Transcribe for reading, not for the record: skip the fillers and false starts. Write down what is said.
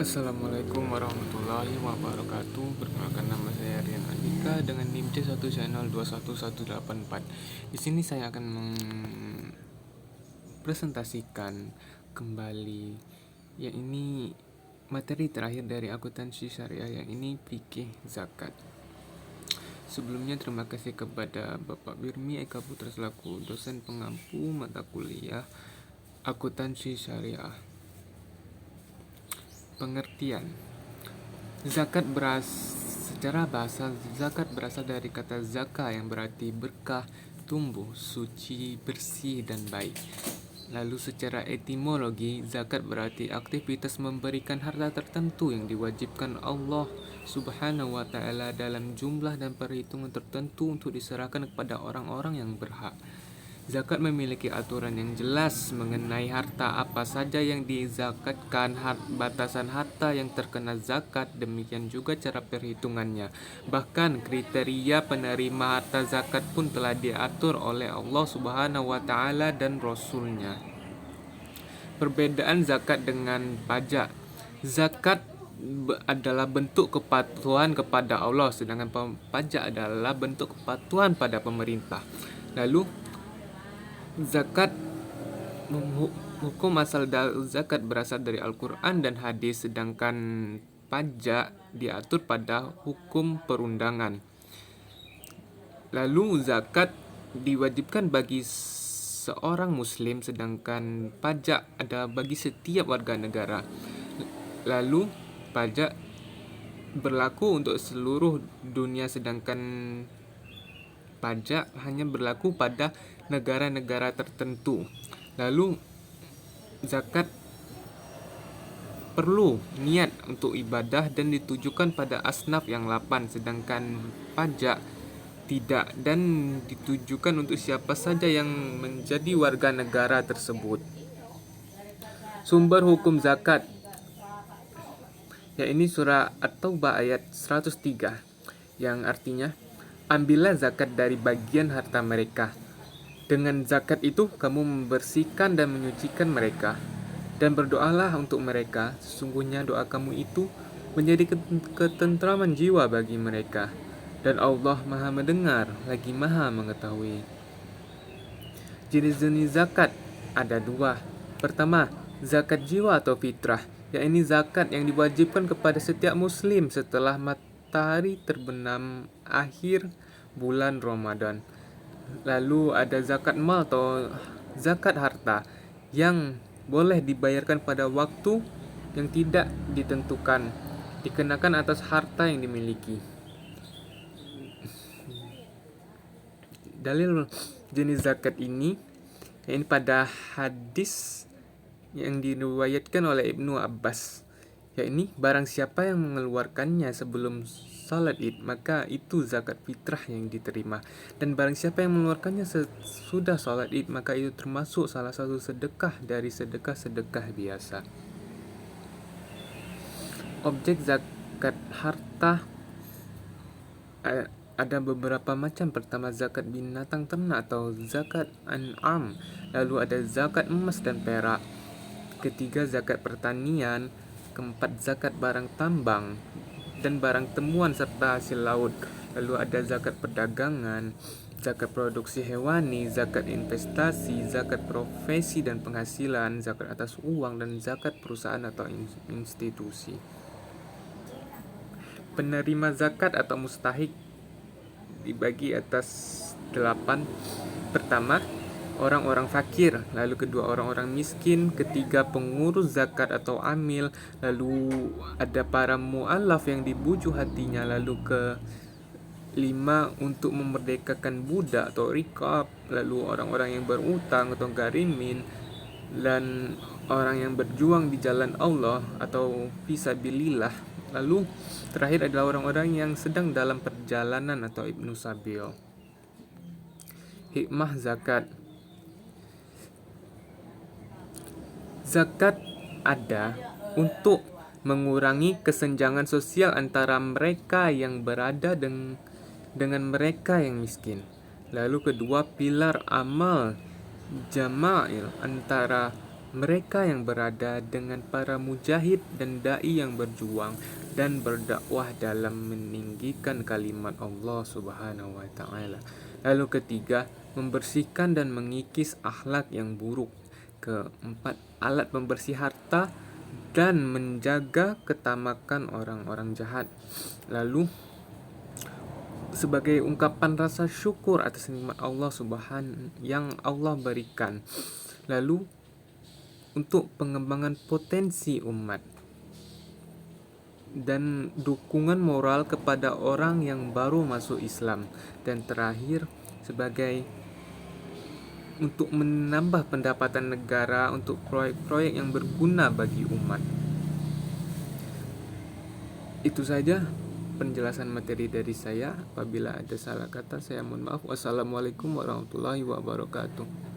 Assalamualaikum warahmatullahi wabarakatuh. Perkenalkan, nama saya Rian Andika dengan NIM C1 channel 21184. Di sini saya akan mempresentasikan kembali yang ini materi terakhir dari akuntansi syariah, yang ini fikih zakat. Sebelumnya terima kasih kepada Bapak Birmi Eka Putra selaku dosen pengampu mata kuliah akuntansi syariah. Pengertian zakat secara bahasa, zakat berasal dari kata zaka yang berarti berkah, tumbuh, suci, bersih, dan baik. Lalu secara etimologi, zakat berarti aktivitas memberikan harta tertentu yang diwajibkan Allah Subhanahu wa Ta'ala dalam jumlah dan perhitungan tertentu untuk diserahkan kepada orang-orang yang berhak. Zakat memiliki aturan yang jelas mengenai harta apa saja yang dizakatkan, batasan harta yang terkena zakat, demikian juga cara perhitungannya. Bahkan kriteria penerima harta zakat pun telah diatur oleh Allah Subhanahu wa Ta'ala dan Rasul-Nya. Perbedaan zakat dengan pajak. Zakat adalah bentuk kepatuhan kepada Allah, sedangkan pajak adalah bentuk kepatuhan pada pemerintah. Lalu zakat, hukum asal zakat berasal dari Al-Quran dan hadis, sedangkan pajak diatur pada hukum perundangan. Lalu zakat diwajibkan bagi seorang muslim, sedangkan pajak ada bagi setiap warga negara. Lalu pajak berlaku untuk seluruh dunia, sedangkan pajak hanya berlaku pada negara-negara tertentu. Lalu zakat perlu niat untuk ibadah dan ditujukan pada asnaf yang 8, sedangkan pajak tidak dan ditujukan untuk siapa saja yang menjadi warga negara tersebut. Sumber hukum zakat, ini surah At-Taubah ayat 103, yang artinya, ambillah zakat dari bagian harta mereka. Dengan zakat itu kamu membersihkan dan menyucikan mereka, dan berdoalah untuk mereka. Sesungguhnya doa kamu itu menjadi ketentraman jiwa bagi mereka, dan Allah Maha mendengar lagi Maha mengetahui. Jenis-jenis zakat ada 2. Pertama, zakat jiwa atau fitrah, yakni zakat yang diwajibkan kepada setiap muslim setelah matahari terbenam akhir bulan Ramadan. Lalu ada zakat mal atau zakat harta, yang boleh dibayarkan pada waktu yang tidak ditentukan, dikenakan atas harta yang dimiliki. Dalil jenis zakat ini pada hadis yang diriwayatkan oleh Ibnu Abbas, yakni barang siapa yang mengeluarkannya sebelum salat Id, maka itu zakat fitrah yang diterima. Dan barang siapa yang mengeluarkannya sesudah salat Id, maka itu termasuk salah satu sedekah dari sedekah-sedekah biasa. Objek zakat harta ada beberapa macam. Pertama, zakat binatang ternak atau zakat an'am. Lalu ada zakat emas dan perak. Ketiga, zakat pertanian. Keempat, zakat barang tambang dan barang temuan serta hasil laut. Lalu ada zakat perdagangan, zakat produksi hewani, zakat investasi, zakat profesi dan penghasilan, zakat atas uang, dan zakat perusahaan atau institusi. Penerima zakat atau mustahik dibagi atas 8. Pertama, orang-orang fakir. Lalu kedua, orang-orang miskin. Ketiga, pengurus zakat atau amil. Lalu ada para mu'alaf yang dibujuk hatinya. Lalu ke-5, untuk memerdekakan budak atau rikab. Lalu orang-orang yang berutang atau garimin. Dan orang yang berjuang di jalan Allah atau fisabilillah. Lalu terakhir adalah orang-orang yang sedang dalam perjalanan atau ibnu sabil. Hikmah zakat. Zakat ada untuk mengurangi kesenjangan sosial antara mereka yang berada dengan mereka yang miskin. Lalu kedua, pilar amal jama'il antara mereka yang berada dengan para mujahid dan dai yang berjuang dan berdakwah dalam meninggikan kalimat Allah Subhanahu wa taala. Lalu ketiga, membersihkan dan mengikis akhlak yang buruk. Keempat, alat pembersih harta dan menjaga ketamakan orang-orang jahat. Lalu sebagai ungkapan rasa syukur atas nikmat Allah Subhanahu yang Allah berikan. Lalu untuk pengembangan potensi umat dan dukungan moral kepada orang yang baru masuk Islam. Dan terakhir, sebagai untuk menambah pendapatan negara untuk proyek-proyek yang berguna bagi umat. Itu saja penjelasan materi dari saya. Apabila ada salah kata, saya mohon maaf. Wassalamualaikum warahmatullahi wabarakatuh.